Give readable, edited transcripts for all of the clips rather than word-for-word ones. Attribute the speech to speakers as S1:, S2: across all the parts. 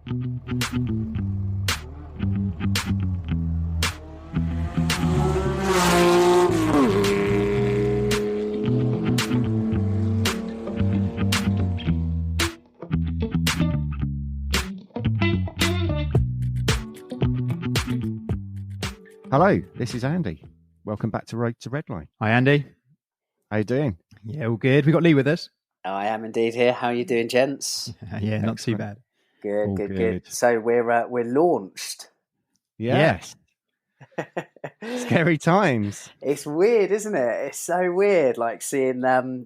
S1: Hello, this is Andy. Welcome back to Road to Redline.
S2: Hi, Andy.
S1: How you doing?
S2: Yeah, all good. We got Lee with us.
S3: I am indeed here. How are you doing, gents?
S2: Yeah, not too bad.
S3: Good. So we're launched.
S1: Yes. Scary times.
S3: It's weird, isn't it? It's so weird, like seeing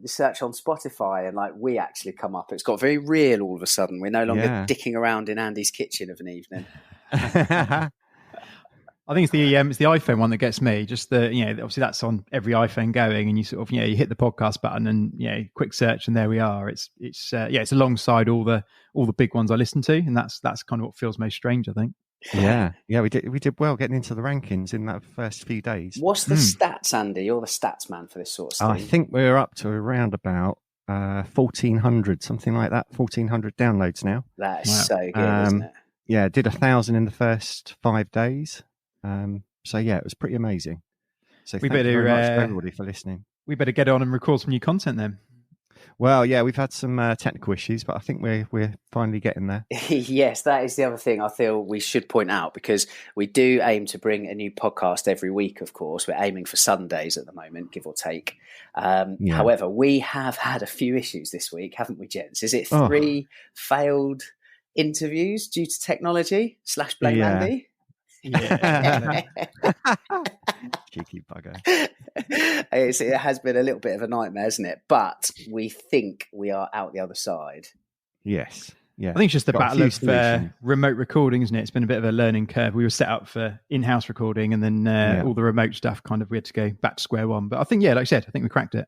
S3: search on Spotify and like we actually come up. It's got very real all of a sudden. We're no longer dicking around in Andy's kitchen of an evening.
S2: I think it's the iPhone one that gets me. Just the, obviously that's on every iPhone going, and you sort of, you hit the podcast button and quick search, and there we are. It's alongside all the big ones I listen to, and that's kind of what feels most strange, I think.
S1: Yeah, we did well getting into the rankings in that first few days.
S3: What's the stats, Andy? You're the stats man for this sort of stuff.
S1: I think we're up to around about 1,400, something like that. 1,400 downloads now.
S3: That is so good, isn't it?
S1: Yeah, did 1,000 in the first 5 days. So yeah, it was pretty amazing. So thank you very much to everybody for listening.
S2: We better get on and record some new content then.
S1: Well, yeah, we've had some technical issues, but I think we're finally getting there.
S3: Yes, that is the other thing I feel we should point out, because we do aim to bring a new podcast every week, of course. We're aiming for Sundays at the moment, give or take. However, we have had a few issues this week, haven't we, gents? Is it 3 failed interviews due to technology / blame Andy?
S2: Yeah.
S1: Cheeky bugger.
S3: It has been a little bit of a nightmare, isn't it? But we think we are out the other side.
S1: Yes. Yeah.
S2: I think it's just the battle of remote recording, isn't it? It's been a bit of a learning curve. We were set up for in-house recording, and then all the remote stuff we had to go back to square one. But I think, like I said, I think we cracked it.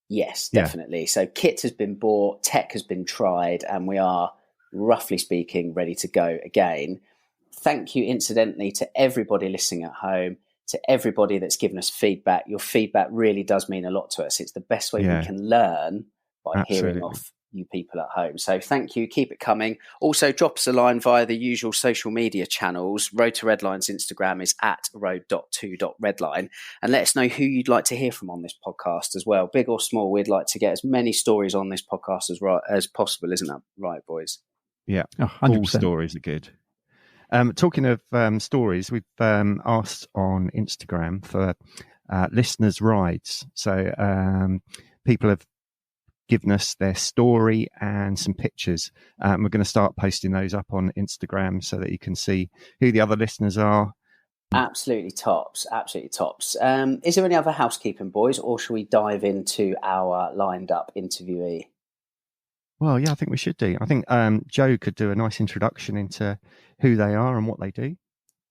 S3: Yes, definitely. So kit has been bought, tech has been tried, and we are, roughly speaking, ready to go again. Thank you, incidentally, to everybody listening at home, to everybody that's given us feedback. Your feedback really does mean a lot to us. It's the best way we can learn, by hearing off you people at home. So thank you. Keep it coming. Also, drop us a line via the usual social media channels. Road to Redline's Instagram is at road.to.redline. And let us know who you'd like to hear from on this podcast as well. Big or small, we'd like to get as many stories on this podcast as possible. Isn't that right, boys?
S1: Yeah,
S2: 100%.
S1: All stories are good. Talking of stories, we've asked on Instagram for listeners' rides. So people have given us their story and some pictures. We're going to start posting those up on Instagram so that you can see who the other listeners are.
S3: Absolutely tops. Is there any other housekeeping, boys, or shall we dive into our lined up interviewee?
S1: Well, yeah, I think we should do. I think Joe could do a nice introduction into who they are and what they do.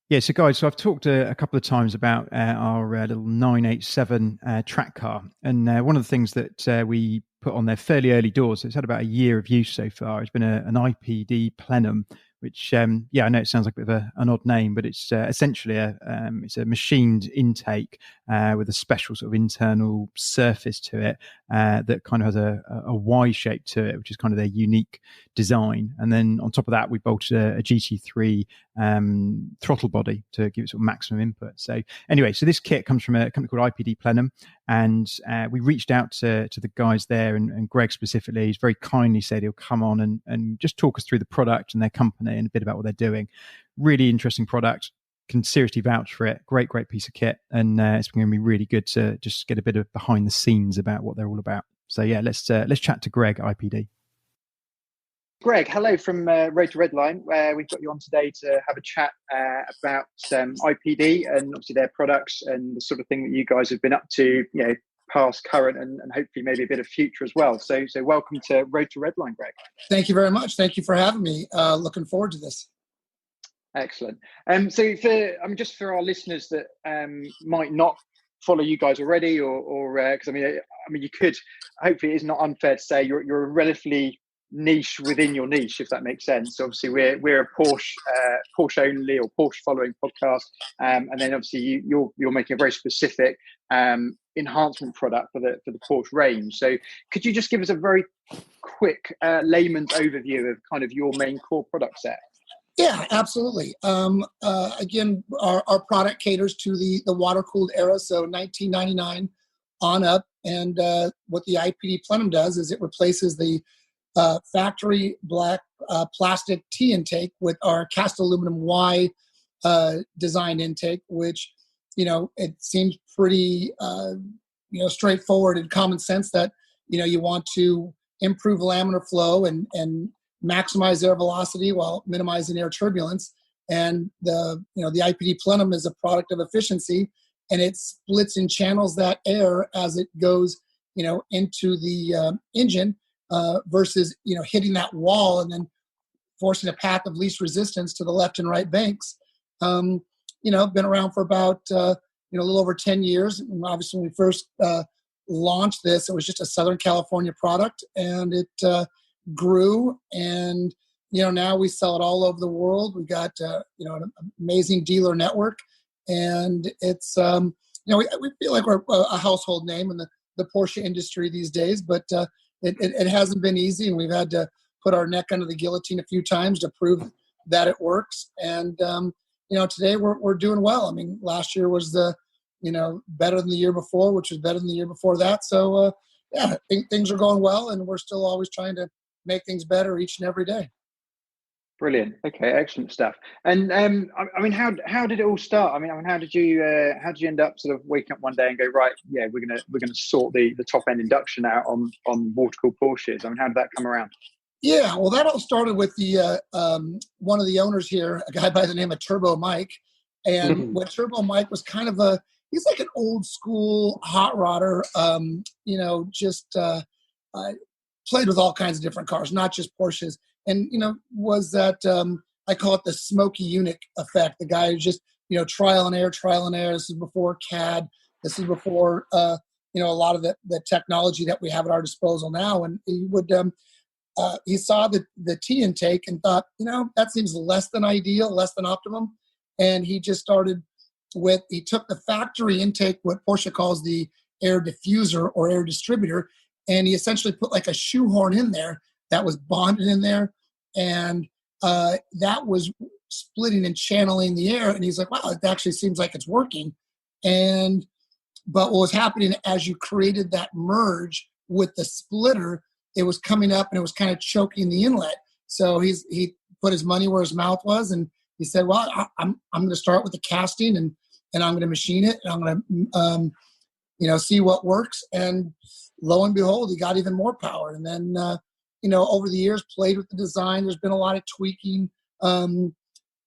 S2: Yeah, so guys, I've talked a couple of times about our little 987 track car. And one of the things that we put on there fairly early doors, so it's had about a year of use so far, it's been an IPD Plenum, which, I know it sounds like a bit of an odd name, but it's essentially it's a machined intake with a special sort of internal surface to it that kind of has a Y shape to it, which is kind of their unique design. And then on top of that, we bolted a GT3 throttle body to give it sort of maximum input. So anyway, so this kit comes from a company called IPD Plenum, and we reached out to the guys there, and Greg specifically. He's very kindly said he'll come on and just talk us through the product and their company and a bit about what they're doing. Really interesting product. Can seriously vouch for it. Great piece of kit, and it's going to be really good to just get a bit of behind the scenes about what they're all about. So yeah, let's chat to Greg, IPD.
S4: Greg, hello from Road to Redline. We've got you on today to have a chat about IPD and obviously their products and the sort of thing that you guys have been up to, past, current, and hopefully maybe a bit of future as well. So welcome to Road to Redline, Greg.
S5: Thank you very much. Thank you for having me. Looking forward to this.
S4: Excellent. So just for our listeners that might not follow you guys already, or because you could. Hopefully, it's not unfair to say you're a relatively niche within your niche, if that makes sense. So obviously, we're a Porsche only or Porsche following podcast, and then obviously you're making a very specific enhancement product for the Porsche range. So could you just give us a very quick layman's overview of kind of your main core product set?
S5: Yeah, absolutely. Again, our product caters to the water-cooled era, so 1999 on up. And what the IPD Plenum does is it replaces the factory black plastic T intake with our cast aluminum Y design intake, which, it seems pretty, straightforward and common sense that, you want to improve laminar flow and maximize air velocity while minimizing air turbulence. And the IPD Plenum is a product of efficiency, and it splits and channels that air as it goes, into the engine versus, hitting that wall and then forcing a path of least resistance to the left and right banks. Been around for about, a little over 10 years. And obviously, when we first launched this, it was just a Southern California product, and it grew. And, now we sell it all over the world. We got, an amazing dealer network. And it's, we feel like we're a household name in the Porsche industry these days, but it hasn't been easy. And we've had to put our neck under the guillotine a few times to prove that it works. And, today we're doing well. I mean, last year was better than the year before, which was better than the year before that. So, I think things are going well, and we're still always trying to make things better each and every day.
S4: Brilliant. Okay, excellent stuff. And how did it all start? I mean, how did you end up sort of waking up one day and go, right, yeah, we're gonna sort the top end induction out on water cooled Porsches? I mean, how did that come around?
S5: Yeah, well, that all started with the one of the owners here, a guy by the name of Turbo Mike, and when Turbo Mike was kind of he's like an old school hot rodder, played with all kinds of different cars, not just Porsches. And, was that, I call it the Smokey Eunuch effect. The guy who just, trial and error. This is before CAD. This is before, a lot of the technology that we have at our disposal now. And he would, he saw the T intake and thought, that seems less than ideal, less than optimum. And he just started he took the factory intake, what Porsche calls the air diffuser or air distributor, and he essentially put like a shoehorn in there that was bonded in there, and that was splitting and channeling the air. And he's like, wow, it actually seems like it's working. But what was happening as you created that merge with the splitter, it was coming up and it was kind of choking the inlet. So he put his money where his mouth was, and he said, well, I'm going to start with the casting, and I'm going to machine it, and I'm going to see what works. And lo and behold, he got even more power. And then over the years, played with the design. There's been a lot of tweaking. One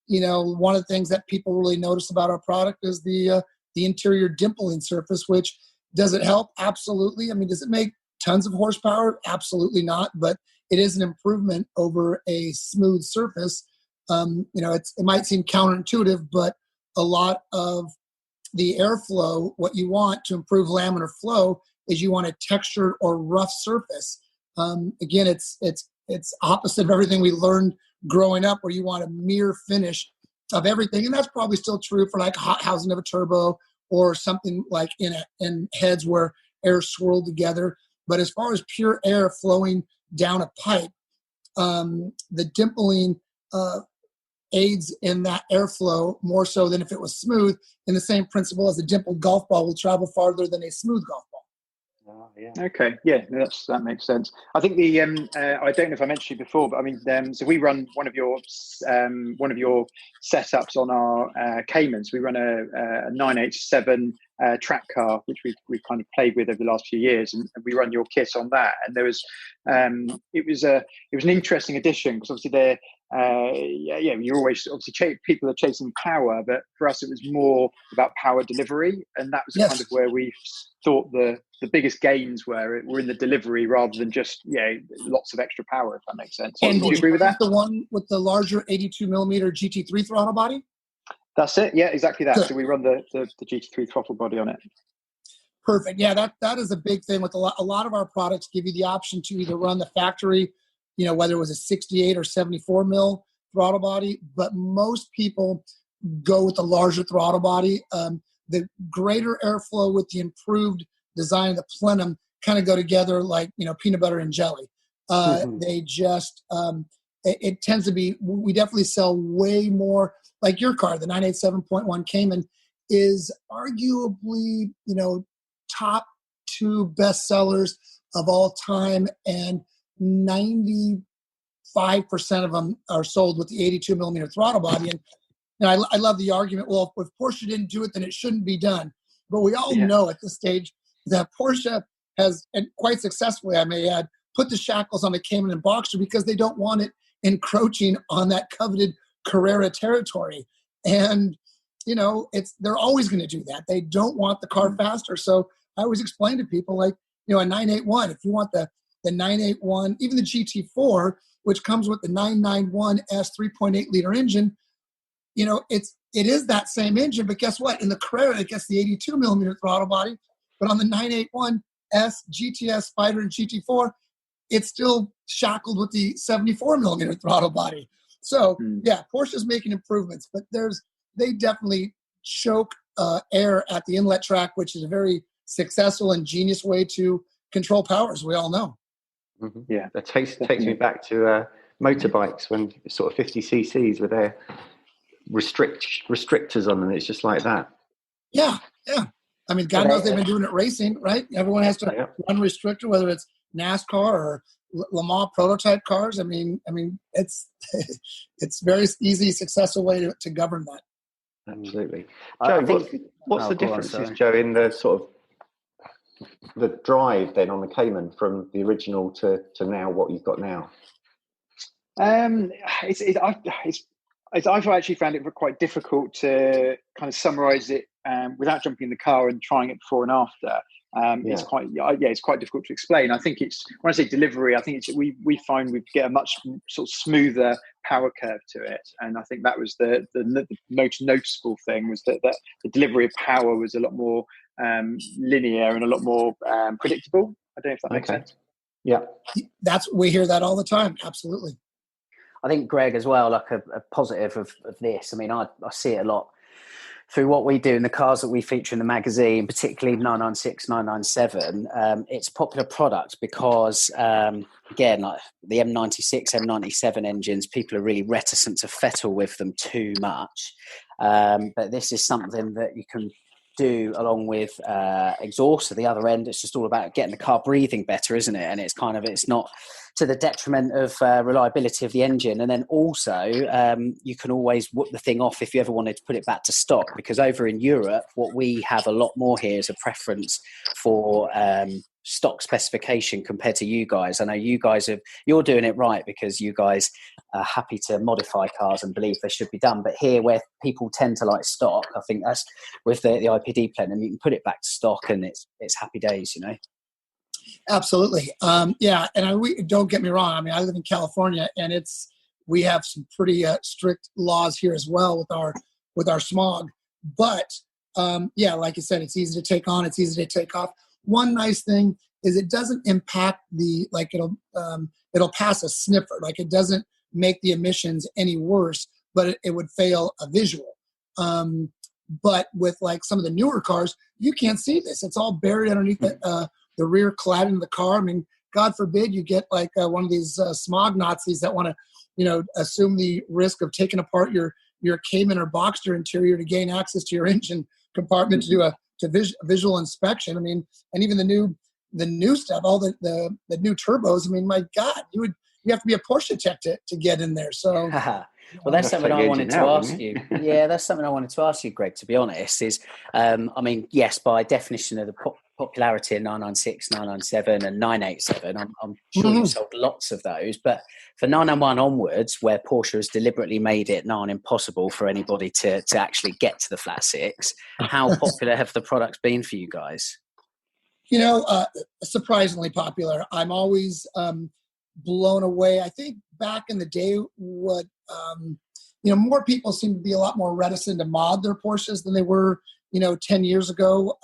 S5: of the things that people really notice about our product is the interior dimpling surface, which does it help? Absolutely. I mean, does it make tons of horsepower? Absolutely not. But it is an improvement over a smooth surface. It might seem counterintuitive, but a lot of the airflow, what you want to improve laminar flow is you want a textured or rough surface. Again, it's opposite of everything we learned growing up, where you want a mirror finish of everything. And that's probably still true for like hot housing of a turbo or something like in heads where air swirled together. But as far as pure air flowing down a pipe, the dimpling aids in that airflow more so than if it was smooth, in the same principle as a dimpled golf ball will travel farther than a smooth golf ball.
S4: Oh, yeah. Okay, yeah, that makes sense. I think the I don't know if I mentioned you before, but I mean, so we run one of your setups on our Caymans. We run a 987 track car, which we've kind of played with over the last few years, and we run your kit on that. And there was it was an interesting addition, because obviously you're always obviously people are chasing power, but for us it was more about power delivery, and that was kind of where we thought the biggest gains were in the delivery rather than just lots of extra power, if that makes sense.
S5: And
S4: do you agree with that?
S5: The one with the larger 82 millimeter GT3 throttle body?
S4: That's it. Yeah, exactly that. Good. So we run the GT3 throttle body on it.
S5: Perfect. Yeah, that is a big thing with a lot of our products. Give you the option to either run the factory, whether it was a 68 or 74 mil throttle body, but most people go with the larger throttle body. The greater airflow with the improved design of the plenum kind of go together like, peanut butter and jelly. They just, it tends to be, we definitely sell way more. Like your car, the 987.1 Cayman is arguably, top 2 bestsellers of all time, and 95% of them are sold with the 82 millimeter throttle body. And I love the argument, well, if Porsche didn't do it, then it shouldn't be done. But we all know at this stage that Porsche has, and quite successfully, I may add, put the shackles on the Cayman and Boxster because they don't want it encroaching on that coveted Carrera territory. And, they're always going to do that. They don't want the car faster. So I always explain to people, like, a 981, if you want the 981, even the GT4, which comes with the 991S 3.8 liter engine, it is that same engine, but guess what? In the Carrera, it gets the 82 millimeter throttle body, but on the 981S, GTS, Spider, and GT4, it's still shackled with the 74 millimeter throttle body. So Porsche's making improvements, but they definitely choke air at the inlet track, which is a very successful and genius way to control power, as we all know.
S6: Mm-hmm. Yeah, that takes me back to motorbikes when sort of 50 cc's with their restrictors on them. It's just like that.
S5: Yeah. I mean, God knows they've been doing it racing, right? Everyone has to run restrictor, whether it's NASCAR or Le Mans prototype cars. I mean, it's very easy, successful way to govern that.
S6: Absolutely. Joe, what's the differences, Joe, in the sort of the drive then on the Cayman from the original to now, what you've got now?
S4: I've actually found it quite difficult to kind of summarize it without jumping in the car and trying it before and after. It's quite difficult to explain. I think when I say delivery, I think we find we get a much sort of smoother power curve to it, and I think that was the most noticeable thing, was that the delivery of power was a lot more linear and a lot more predictable. I don't know if that makes sense.
S6: Yeah,
S5: we hear that all the time. Absolutely.
S3: I think, Greg, as well, like a positive of this. I mean, I see it a lot through what we do in the cars that we feature in the magazine, particularly 996, 997. It's a popular product because, again, like the M96, M97 engines, people are really reticent to fettle with them too much. But this is something that you can do along with exhaust at the other end. It's just all about getting the car breathing better, isn't it? And it's not to the detriment of reliability of the engine. And then also you can always whoop the thing off if you ever wanted to put it back to stock, because over in Europe, what we have a lot more here is a preference for stock specification compared to you guys. I know you're doing it right because you guys are happy to modify cars and believe they should be done. But here, where people tend to like stock, I think that's with the IPD Plenum, you can put it back to stock and it's happy days,
S5: Absolutely. And don't get me wrong. I mean, I live in California, and we have some pretty strict laws here as well with our smog. But like you said, it's easy to take on. It's easy to take off. One nice thing is it doesn't impact it'll pass a sniffer. Like, it doesn't make the emissions any worse, but it would fail a visual. But with like some of the newer cars, you can't see this. It's all buried underneath the rear cladding of the car. I mean, God forbid you get like one of these smog Nazis that want to, assume the risk of taking apart your Cayman or Boxster interior to gain access to your engine compartment to do a visual inspection. I mean, and even the new stuff, all the new turbos. I mean, my God, you have to be a Porsche tech to get in there. So.
S3: Well, that's something I wanted to ask you. Yeah, that's something I wanted to ask you, Greg, to be honest, is, yes, by definition of the popularity of 996, 997 and 987, I'm sure you sold lots of those. But for 991 onwards, where Porsche has deliberately made it impossible for anybody to actually get to the flat six, how popular have the products been for you guys?
S5: Surprisingly popular. I'm always blown away. I think back in the day, more people seem to be a lot more reticent to mod their Porsches than they were, 10 years ago.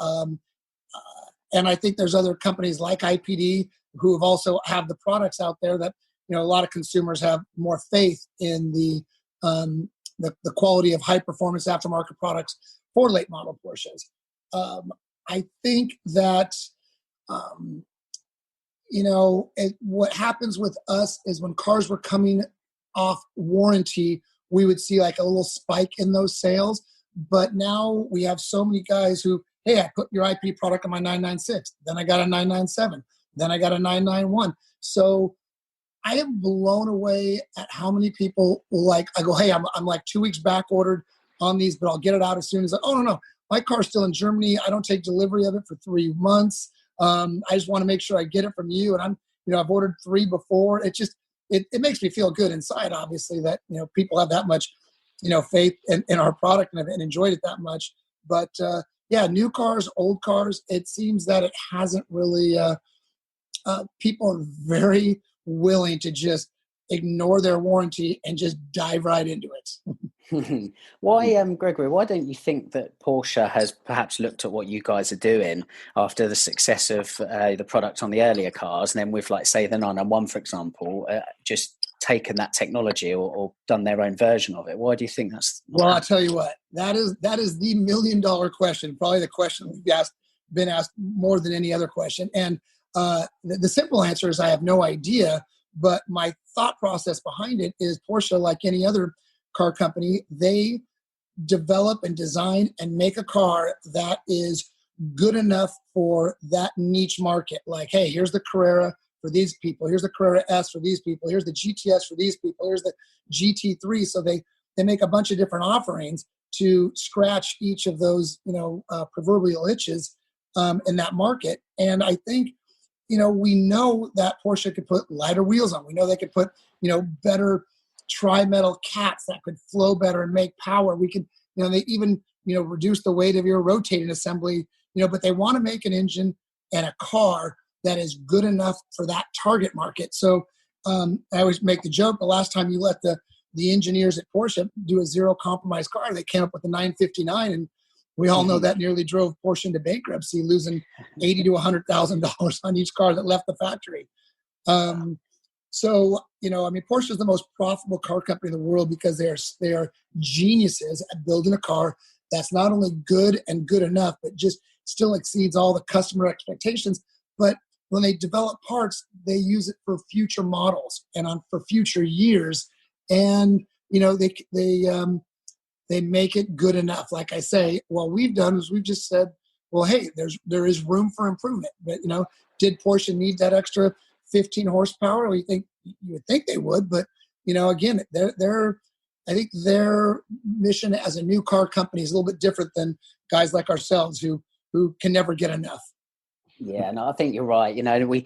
S5: And I think there's other companies like IPD who have also have the products out there that, a lot of consumers have more faith in the quality of high performance aftermarket products for late model Porsches. I think that, what happens with us is when cars were coming off warranty, we would see like a little spike in those sales. But now we have so many guys who, hey, I put your IP product on my 996, then I got a 997, then I got a 991. So I am blown away at how many people like, I go, hey, I'm like 2 weeks back ordered on these, but I'll get it out as soon as oh, no, my car's still in Germany. I don't take delivery of it for 3 months. I just want to make sure I get it from you. And I've ordered 3 before. It makes me feel good inside, obviously, that, people have that much, faith in our product and enjoyed it that much. But new cars, old cars, it seems that it hasn't really, people are very willing to just ignore their warranty and just dive right into it.
S3: Why, Gregory, why don't you think that Porsche has perhaps looked at what you guys are doing after the success of the product on the earlier cars, and then with, like, say, the 991, for example, just taken that technology or done their own version of it? Why do you think that's
S5: Well, I'll tell you what, that is the $1 million question, probably the question we've been asked more than any other question. And the simple answer is I have no idea, but my thought process behind it is Porsche, like any other car company, they develop and design and make a car that is good enough for that niche market. Like, hey, here's the Carrera for these people. Here's the Carrera S for these people. Here's the GTS for these people. Here's the GT3. So they make a bunch of different offerings to scratch each of those, proverbial itches in that market. And I think, we know that Porsche could put lighter wheels on. We know they could put, better tri-metal cats that could flow better and make power. We could, they even, reduce the weight of your rotating assembly, but they want to make an engine and a car that is good enough for that target market. So I always make the joke, the last time you let the engineers at Porsche do a zero compromise car, they came up with the 959, and we all know that nearly drove Porsche into bankruptcy, losing $80,000 to $100,000 on each car that left the factory. So, Porsche is the most profitable car company in the world because they are geniuses at building a car that's not only good and good enough, but just still exceeds all the customer expectations. But when they develop parts, they use it for future models and for future years. And, they make it good enough. Like I say, what we've done is we've just said, well, hey, there is room for improvement. But, did Porsche need that extra 15 horsepower? Well, you would think they would, but again, I think their mission as a new car company is a little bit different than guys like ourselves who can never get enough.
S3: Yeah, no, I think you're right. We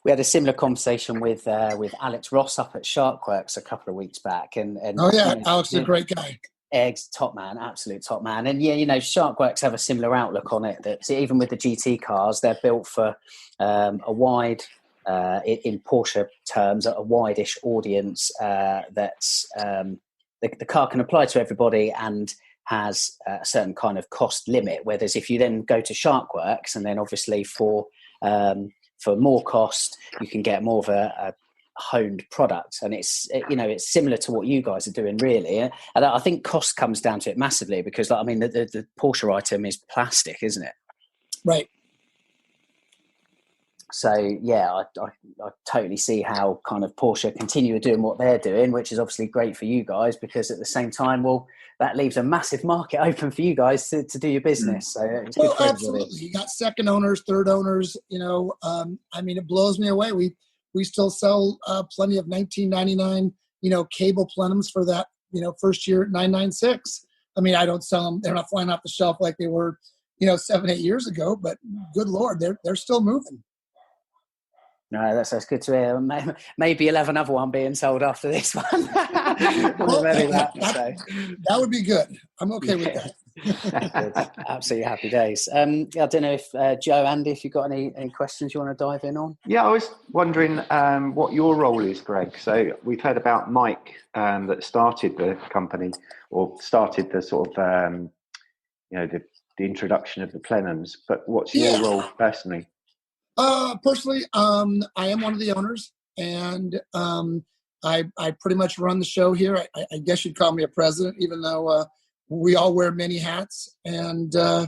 S3: had a similar conversation with Alex Ross up at Sharkworks a couple of weeks back, and
S5: oh yeah, Alex is a great guy.
S3: Eggs, top man, absolute top man. And Sharkworks have a similar outlook on it, that even with the GT cars, they're built for a wide, in Porsche terms, a wide-ish audience that's the car can apply to everybody and has a certain kind of cost limit. Whereas if you then go to Sharkworks, and then obviously for more cost, you can get more of a honed product, and it's similar to what you guys are doing, really. And I think cost comes down to it massively, because the Porsche item is plastic, isn't it?
S5: Right.
S3: So yeah, I totally see how kind of Porsche continue doing what they're doing, which is obviously great for you guys, because at the same time, that leaves a massive market open for you guys to do your business. So it's good for
S5: absolutely.
S3: everybody.
S5: You got second owners, third owners. It blows me away. We still sell plenty of 1999, cable plenums for that, first year 996. I don't sell them. They're not flying off the shelf like they were, 7-8 years ago, but good Lord, they're still moving.
S3: No, that's good to hear. Maybe you'll have another one being sold after this one.
S5: That would be good. I'm okay with that.
S3: Good. Absolutely happy days. I don't know if Joe, Andy, if you've got any questions you want to dive in on.
S6: Yeah, I was wondering what your role is, Greg. So we've heard about Mike that started the company, or started the sort of the introduction of the plenums. But what's your role personally?
S5: Personally, I am one of the owners, and I pretty much run the show here. I guess you'd call me a president, even though we all wear many hats. And I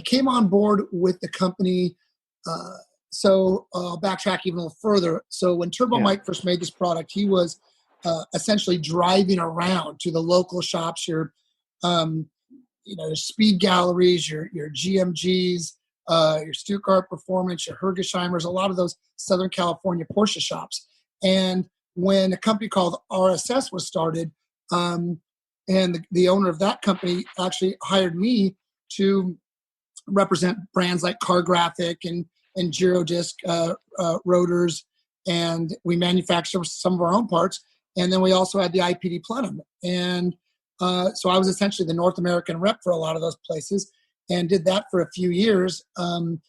S5: came on board with the company So backtrack even a little further. So when Turbo Mike first made this product, he was essentially driving around to the local shops, your speed galleries, your GMGs, your Stuttgart Performance, your Hergesheimers, a lot of those Southern California Porsche shops. And when a company called RSS was started, and the owner of that company actually hired me to represent brands like Car Graphic and Girodisc rotors, and we manufacture some of our own parts. And then we also had the IPD Plenum. And so I was essentially the North American rep for a lot of those places and did that for a few years. And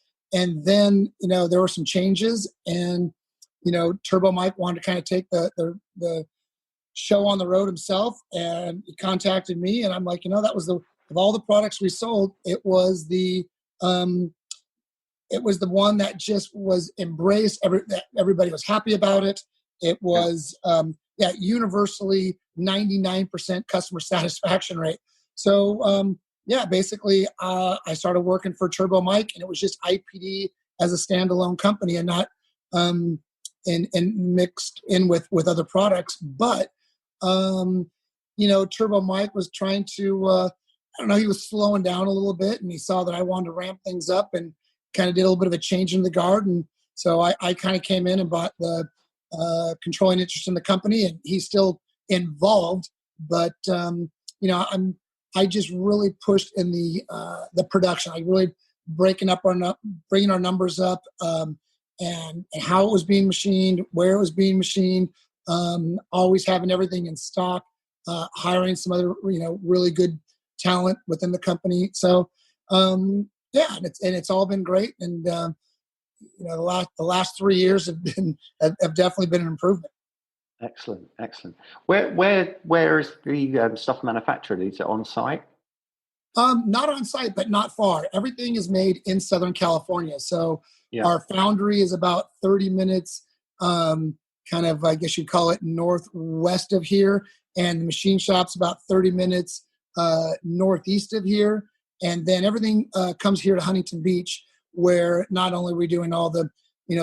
S5: then, there were some changes, and, Turbo Mike wanted to kind of take the show on the road himself, and he contacted me, and I'm like, that was of all the products we sold, it was the one that just was embraced. Everybody was happy about it. It was, universally 99% customer satisfaction rate. So, basically, I started working for Turbo Mike, and it was just IPD as a standalone company, and not and mixed in with other products. But Turbo Mike was trying to, he was slowing down a little bit, and he saw that I wanted to ramp things up and kind of did a little bit of a change in the guard. And so I kind of came in and bought the controlling interest in the company, and he's still involved. But, I just really pushed in the production. I really bringing our numbers up, and how it was being machined, where it was being machined, always having everything in stock, hiring some other, really good talent within the company. So, and it's all been great. And, the last 3 years have definitely been an improvement.
S6: Excellent. Where is the stuff manufactured? Is it on site?
S5: Not on site, but not far. Everything is made in Southern California. So our foundry is about 30 minutes, kind of, I guess you'd call it northwest of here. And the machine shop's about 30 minutes northeast of here. And then everything comes here to Huntington Beach, where not only are we doing all the,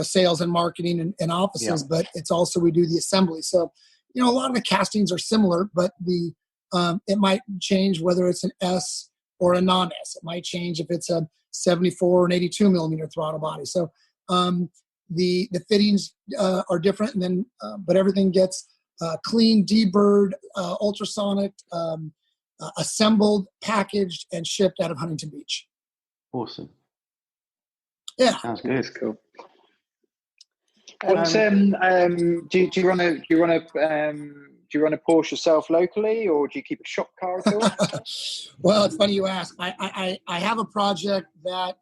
S5: sales and marketing and offices, but it's also, we do the assembly. So, a lot of the castings are similar, but it might change whether it's an S or a non-S. It might change if it's a 74 or an 82 millimeter throttle body. So the fittings are different, and then but everything gets clean, deburred, ultrasonic, assembled, packaged, and shipped out of Huntington Beach.
S6: Awesome.
S5: Yeah,
S6: sounds good.
S4: That's cool. What, do you run a Porsche yourself locally, or do you keep a shop car at all?
S5: Well, it's funny you ask. I have a project that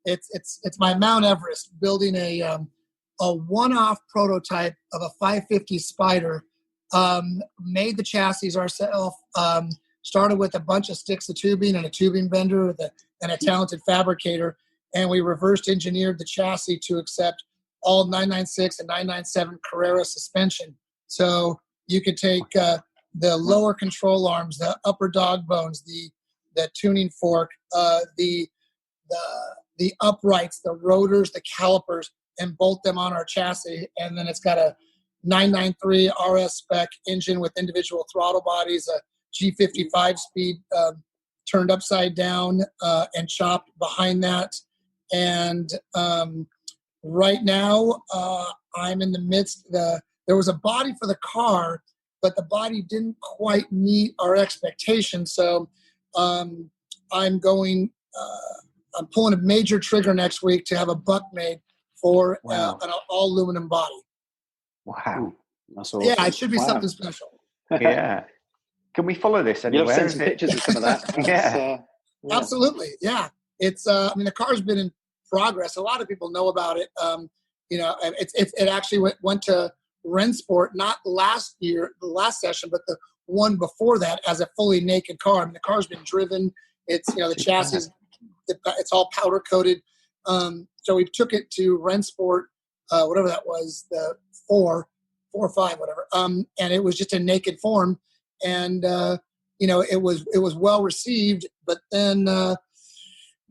S5: it's my Mount Everest, building a one-off prototype of a 550 Spider. Made the chassis ourselves. Started with a bunch of sticks of tubing and a tubing bender and a talented fabricator, and we reverse engineered the chassis to accept all 996 and 997 Carrera suspension. So you could take the lower control arms, the upper dog bones, the tuning fork, the uprights, the rotors, the calipers, and bolt them on our chassis. And then it's got a 993 RS spec engine with individual throttle bodies, a G55 speed turned upside down and chopped behind that. And right now, I'm in the midst. There was a body for the car, but the body didn't quite meet our expectations. So I'm pulling a major trigger next week to have a buck made for an all aluminum body.
S6: Wow,
S3: that's awesome.
S5: Yeah, it should be something special.
S6: Yeah. Can we follow this anywhere?
S4: You'll send some pictures of some of that.
S5: Absolutely. Yeah. It's, the car's been in progress. A lot of people know about it. It actually went to Rennsport, not last year, the last session, but the one before that, as a fully naked car. The car's been driven. It's, the chassis, it's all powder coated. So we took it to Rennsport, whatever that was, the 4 or 5, whatever. And it was just a naked form. And, it was well received, but then,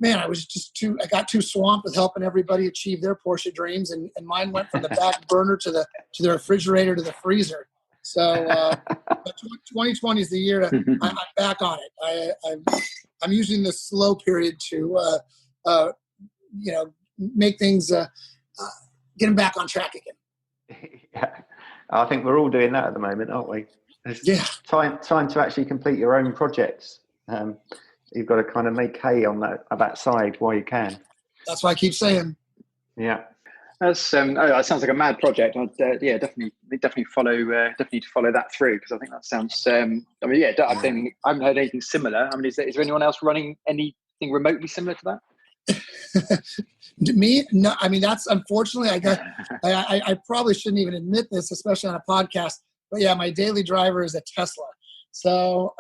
S5: man, I got too swamped with helping everybody achieve their Porsche dreams, and mine went from the back burner to the refrigerator to the freezer. So 2020 is the year I'm back on it. I'm using this slow period to make things get them back on track again.
S6: Yeah, I think we're all doing that at the moment, aren't we? It's time to actually complete your own projects. You've got to kind of make hay on that side while you can.
S5: That's what I keep saying.
S6: Yeah,
S4: that's that sounds like a mad project. I'd definitely follow that through, because I think that sounds. I think I haven't heard anything similar. I mean, is there anyone else running anything remotely similar to that?
S5: Me? No. I mean, that's unfortunately. I probably shouldn't even admit this, especially on a podcast. But yeah, my daily driver is a Tesla. So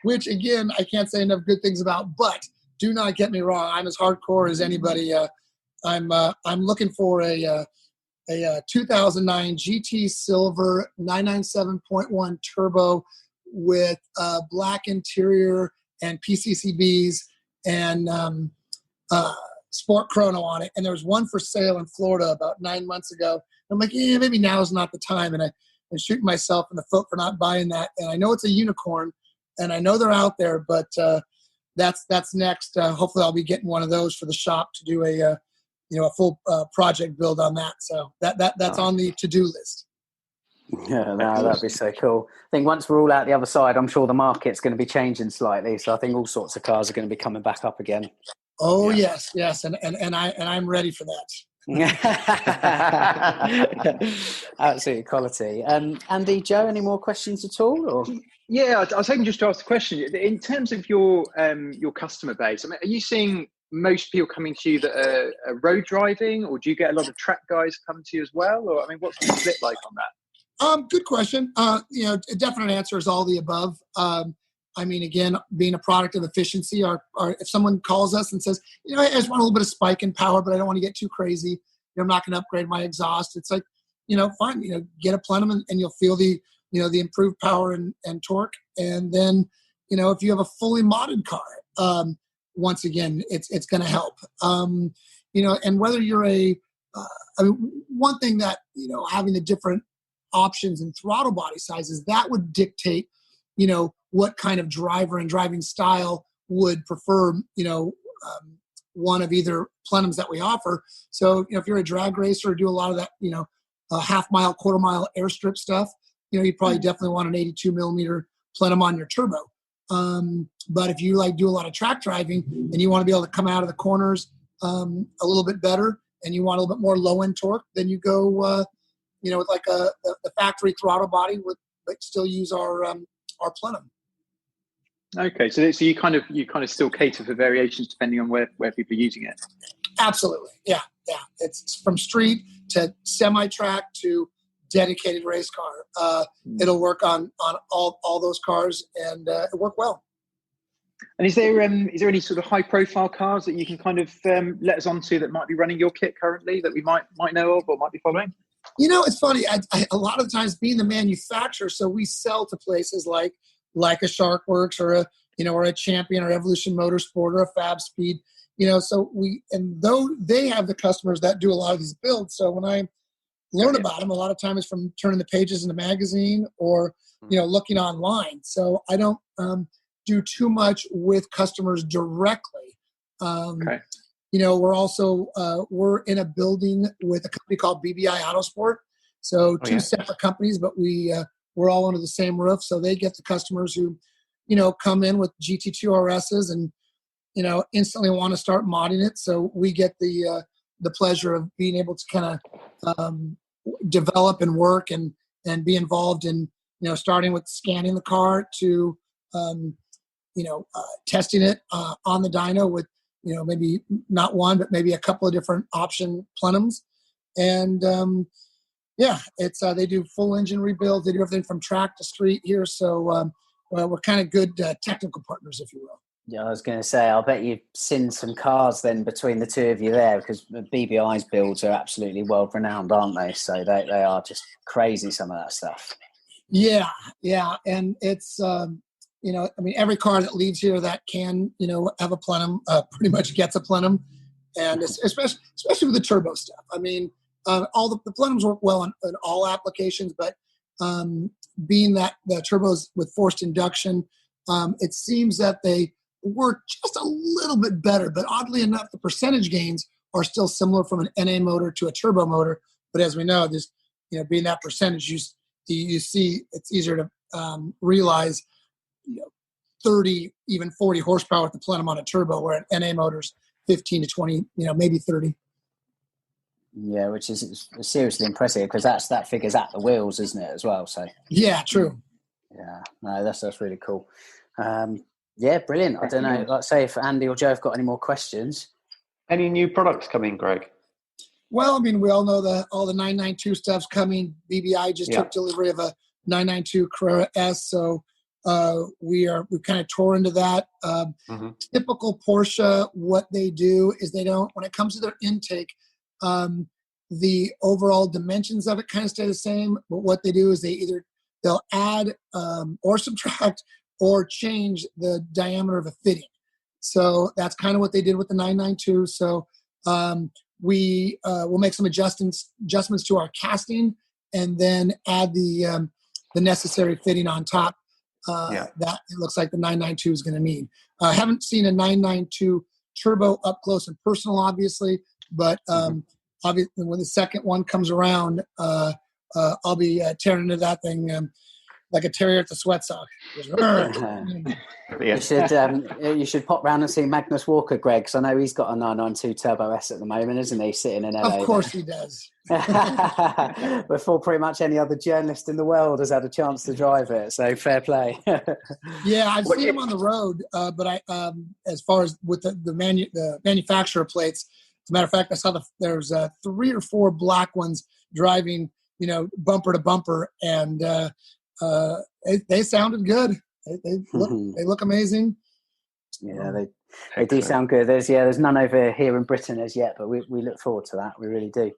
S5: which again, I can't say enough good things about, but do not get me wrong. I'm as hardcore as anybody. I'm looking for a 2009 GT Silver 997.1 turbo with black interior and PCCBs and Sport Chrono on it. And there was one for sale in Florida about 9 months ago. I'm like, yeah, maybe now is not the time. And I'm shooting myself in the foot for not buying that. And I know it's a unicorn, and I know they're out there, but that's next. Hopefully, I'll be getting one of those for the shop to do a full project build on that. So that's on the to-do list.
S3: Yeah, no, that'd be so cool. I think once we're all out the other side, I'm sure the market's going to be changing slightly. So I think all sorts of cars are going to be coming back up again.
S5: Oh yes, and I'm ready for that.
S3: Absolutely quality. Andy, Joe, any more questions at all? Or?
S4: Yeah, I was hoping just to ask the question in terms of your customer base. I mean, are you seeing most people coming to you that are road driving, or do you get a lot of track guys coming to you as well? Or I mean, what's the split like on that?
S5: Good question. A definite answer is all the above. I mean, again, being a product of efficiency, or if someone calls us and says, I just want a little bit of spike in power, but I don't want to get too crazy. I'm not going to upgrade my exhaust. It's like, fine, get a plenum and you'll feel the improved power and torque. And then, if you have a fully modded car, once again, it's going to help. And whether you're one thing that, having the different options and throttle body sizes, that would dictate, what kind of driver and driving style would prefer, one of either plenums that we offer. So, if you're a drag racer or do a lot of that, half mile, quarter mile airstrip stuff, you probably definitely want an 82 millimeter plenum on your turbo. But if you do a lot of track driving and you want to be able to come out of the corners a little bit better, and you want a little bit more low end torque, then you go, with like the factory throttle body but still use our plenum.
S4: Okay, so you kind of still cater for variations depending on where people are using it.
S5: Absolutely, yeah. It's from street to semi-track to dedicated race car. It'll work on all those cars, and it worked well.
S4: And is there any sort of high-profile cars that you can kind of let us onto that might be running your kit currently that we might know of or might be following?
S5: It's funny. I a lot of the times being the manufacturer, so we sell to places like a Sharkworks or a Champion or Evolution Motorsport or a Fab Speed. So though they have the customers that do a lot of these builds. So when I learn about them, a lot of times from turning the pages in the magazine or looking online. So I don't do too much with customers directly. Okay. We're also we're in a building with a company called BBI Autosport. So two separate companies, but we're all under the same roof. So they get the customers who, come in with GT2 RSs and, instantly want to start modding it. So we get the pleasure of being able to kind of develop and work and be involved in, starting with scanning the car to, testing it on the dyno with, maybe not one, but maybe a couple of different option plenums. And it's they do full engine rebuilds. They do everything from track to street here. So we're kind of good technical partners, if you will.
S3: Yeah, I was going to say, I'll bet you've seen some cars then between the two of you there, because BBI's builds are absolutely world renowned, aren't they? So they are just crazy, some of that stuff.
S5: Yeah. And it's, every car that leaves here that can, have a plenum pretty much gets a plenum, and especially with the turbo stuff. I mean, all the plenums work well in all applications, but being that the turbos with forced induction, it seems that they work just a little bit better. But oddly enough, the percentage gains are still similar from an NA motor to a turbo motor. But as we know, this, being that percentage, you see it's easier to realize 30, even 40 horsepower with the plenum on a turbo, where an NA motor's 15 to 20, maybe 30.
S3: Yeah, which is seriously impressive, because that figures at the wheels, isn't it, as well? So
S5: yeah, true.
S3: Yeah, no, that's really cool. Yeah, brilliant. I don't know, like say if Andy or Joe have got any more questions.
S6: Any new products coming, Greg?
S5: Well, I mean, we all know all the 992 stuff's coming. BBI just took delivery of a 992 Carrera S, so we kind of tore into that. Typical Porsche, what they do is they don't, when it comes to their intake, the overall dimensions of it kind of stay the same, but what they do is they'll add or subtract or change the diameter of a fitting. So that's kind of what they did with the 992. So we will make some adjustments to our casting, and then add the necessary fitting on top that it looks like the 992 is going to need. I haven't seen a 992 turbo up close and personal, obviously, but obviously when the second one comes around, I'll be tearing into that thing like a terrier at the sweat sock.
S3: You should pop round and see Magnus Walker, Greg, because I know he's got a 992 Turbo S at the moment, isn't he? Sitting in LA.
S5: Of course he does.
S3: Before pretty much any other journalist in the world has had a chance to drive it, so fair play.
S5: Yeah, I've seen him on the road, but I, as far as with the manufacturer plates, as a matter of fact, I saw there's 3 or 4 black ones driving, bumper to bumper, and they sounded good. They look amazing.
S3: Yeah, they do sound good. There's none over here in Britain as yet, but we look forward to that. We really do.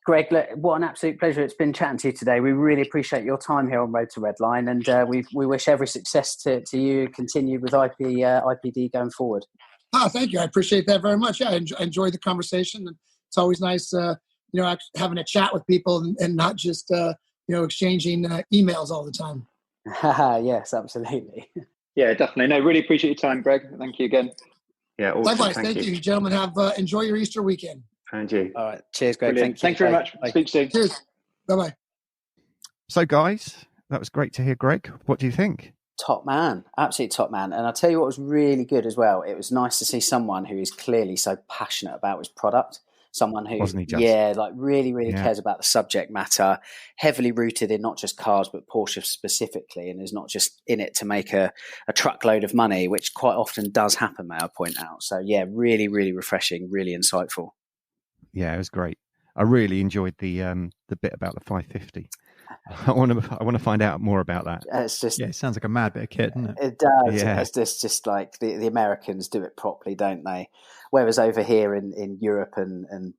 S3: Greg, look, what an absolute pleasure it's been chatting to you today. We really appreciate your time here on Road to Redline, and we wish every success to you, continue with IPD going forward.
S5: Oh, thank you. I appreciate that very much. Yeah, I enjoyed the conversation, and it's always nice, having a chat with people and not just exchanging emails all the time.
S3: Yes, absolutely.
S4: Yeah, definitely. No, really appreciate your time, Greg. Thank you again.
S6: Yeah, awesome.
S5: Likewise. Thank you, gentlemen. Enjoy your Easter weekend.
S6: And you.
S3: All right. Cheers, Greg.
S4: Brilliant.
S3: Thank you.
S4: Thanks very much.
S3: Bye.
S4: Speak soon.
S5: Cheers. Bye-bye.
S1: So, guys, that was great to hear, Greg. What do you think?
S3: Top man, absolute top man. And I'll tell you what was really good as well. It was nice to see someone who is clearly so passionate about his product. Someone who, really cares about the subject matter, heavily rooted in not just cars, but Porsche specifically, and is not just in it to make a truckload of money, which quite often does happen, may I point out. So, yeah, really, really refreshing, really insightful.
S1: Yeah, it was great. I really enjoyed the bit about the 550. I want to find out more about that.
S3: It's just
S2: it sounds like a mad bit of kit, doesn't it?
S3: It does.
S1: Yeah.
S3: It's just like the Americans do it properly, don't they? Whereas over here in Europe and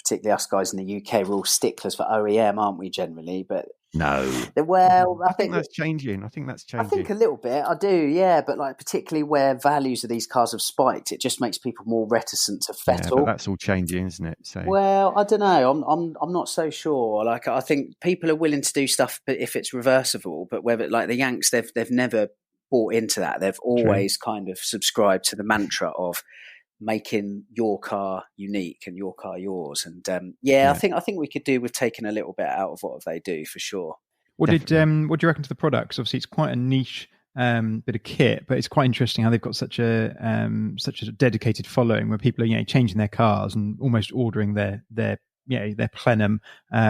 S3: particularly us guys in the UK, we're all sticklers for OEM, aren't we? Generally, but
S1: no.
S3: Well,
S1: I think that's changing. I think
S3: a little bit. I do, yeah. But like particularly where values of these cars have spiked, it just makes people more reticent to fettle.
S1: Yeah, but that's all changing, isn't it? So
S3: well, I don't know. I'm not so sure. Like I think people are willing to do stuff, but if it's reversible, but whether like the Yanks, they've never bought into that. They've always kind of subscribed to the mantra of making your car unique and your car yours. And I think we could do with taking a little bit out of what they do for sure.
S2: What do you reckon to the product? 'Cause obviously it's quite a niche bit of kit, but it's quite interesting how they've got such a dedicated following where people are changing their cars and almost ordering their plenum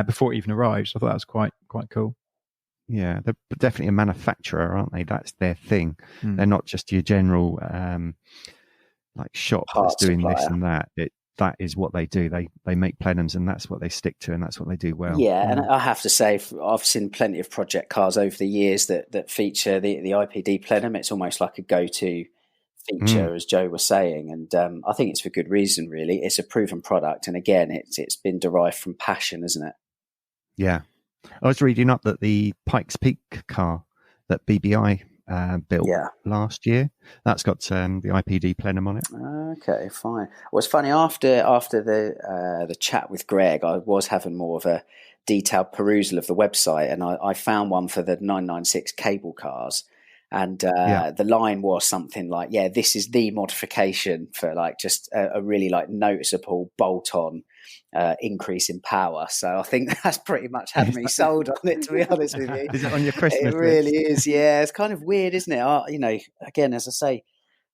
S2: before it even arrives. I thought that was quite cool.
S1: Yeah, they're definitely a manufacturer, aren't they? That's their thing. They're not just your general like shop that's doing this and that. That is what they do. They make plenums, and that's what they stick to, and that's what they do well.
S3: Yeah, and I have to say, I've seen plenty of project cars over the years that feature the IPD plenum. It's almost like a go-to feature, as Joe was saying, and I think it's for good reason. Really, it's a proven product, and again, it's been derived from passion, isn't it?
S1: Yeah, I was reading up that the Pikes Peak car that BBI built last year. That's got the IPD Plenum on it.
S3: Okay, fine. Well, it's funny, after the chat with Greg, I was having more of a detailed perusal of the website, and I found one for the 996 cable cars. And the line was something like, this is the modification for like just a really like noticeable bolt-on increase in power. So I think that's pretty much had me sold on it, to be honest with you.
S1: Is it on your Christmas list?
S3: It really is, yeah. It's kind of weird, isn't it? Again, as I say,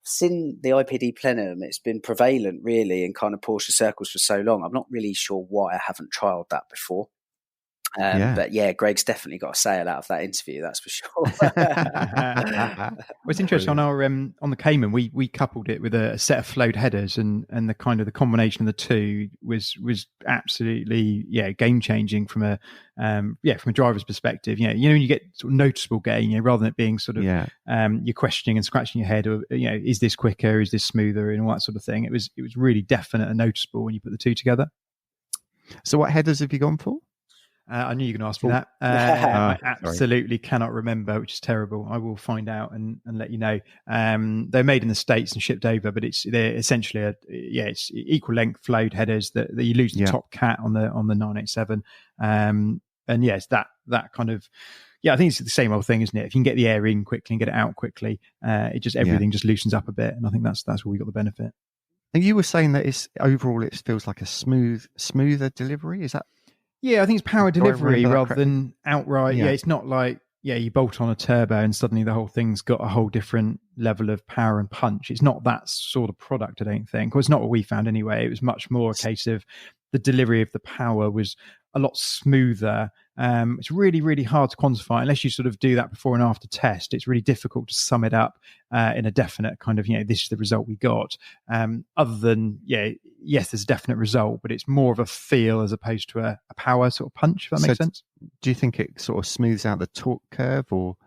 S3: since the IPD Plenum, it's been prevalent really in kind of Porsche circles for so long. I'm not really sure why I haven't trialled that before. But Greg's definitely got a sale out of that interview, that's for sure.
S2: Well, it's interesting. On our on the Cayman, we coupled it with a set of flowed headers, and the kind of the combination of the two was absolutely game changing from a driver's perspective. When you get sort of noticeable gain, rather than it being sort of you're questioning and scratching your head, or is this quicker, is this smoother, and all that sort of thing. It was really definite and noticeable when you put the two together.
S1: So what headers have you gone for?
S2: I knew you were going to ask me that. I absolutely cannot remember, which is terrible. I will find out and let you know. They're made in the States and shipped over, but they're essentially it's equal length flowed headers that you lose the top cat on the 987. And it's that kind of I think it's the same old thing, isn't it? If you can get the air in quickly and get it out quickly, everything just loosens up a bit, and I think that's where we got the benefit.
S1: And you were saying that it feels like a smoother delivery. Is that?
S2: Yeah, I think it's power delivery rather than outright. Yeah, it's not like you bolt on a turbo and suddenly the whole thing's got a whole different level of power and punch. It's not that sort of product, I don't think. Well, it's not what we found anyway. It was much more a case of the delivery of the power was a lot smoother. It's really, really hard to quantify unless you sort of do that before and after test. It's really difficult to sum it up in a definite kind of, this is the result we got. Other than, yes, there's a definite result, but it's more of a feel as opposed to a power sort of punch, if that makes sense.
S1: Do you think it sort of smooths out the torque curve, or?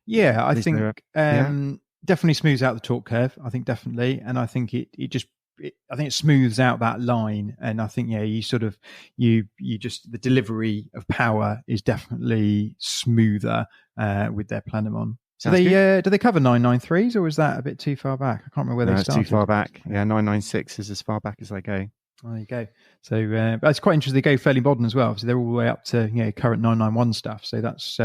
S2: Yeah, I think definitely smooths out the torque curve. I think definitely. And I think I think it smooths out that line, and I think you sort of you just the delivery of power is definitely smoother with their Plenum on. Do they cover 993s, or is that a bit too far back? I can't remember where they started.
S1: It's too far back. 996 is as far back as they go.
S2: There you go. So but it's quite interesting. They go fairly modern as well. So they're all the way up to current 991 stuff. So that's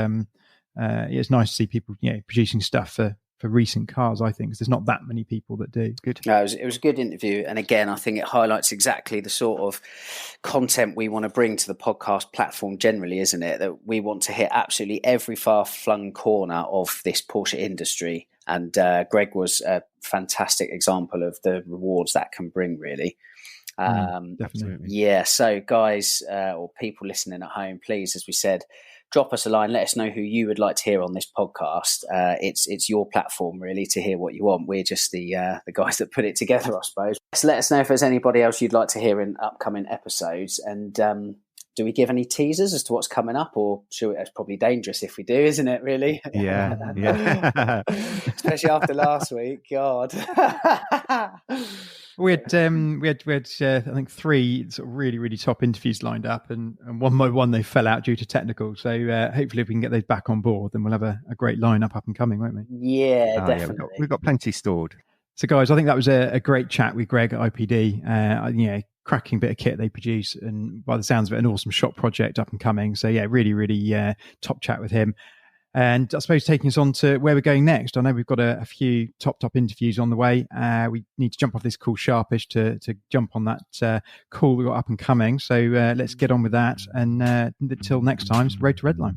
S2: it's nice to see people producing stuff for recent cars, I think, because there's not that many people that do.
S1: Good.
S3: No, it was a good interview. And again, I think it highlights exactly the sort of content we want to bring to the podcast platform generally, isn't it? That we want to hit absolutely every far-flung corner of this Porsche industry. And Greg was a fantastic example of the rewards that can bring, really.
S2: Definitely.
S3: Yeah. So guys, or people listening at home, please, as we said, drop us a line. Let us know who you would like to hear on this podcast. It's your platform, really, to hear what you want. We're just the guys that put it together, I suppose. So let us know if there's anybody else you'd like to hear in upcoming episodes. And do we give any teasers as to what's coming up, or it's probably dangerous if we do, isn't it? Really?
S1: Yeah.
S3: Especially after last week. God.
S2: We had I think 3 sort of really, really top interviews lined up, and one by one they fell out due to technical. So hopefully, if we can get those back on board, then we'll have a great lineup up and coming, won't we?
S3: Yeah, definitely.
S1: Yeah, we've got plenty stored.
S2: So, guys, I think that was a great chat with Greg at IPD. Cracking bit of kit they produce, and by the sounds of it, an awesome shop project up and coming. So, really, really top chat with him. And I suppose taking us on to where we're going next. I know we've got a few top interviews on the way. We need to jump off this call sharpish to jump on that call we got up and coming. So let's get on with that. And until next time, it's Road to Redline.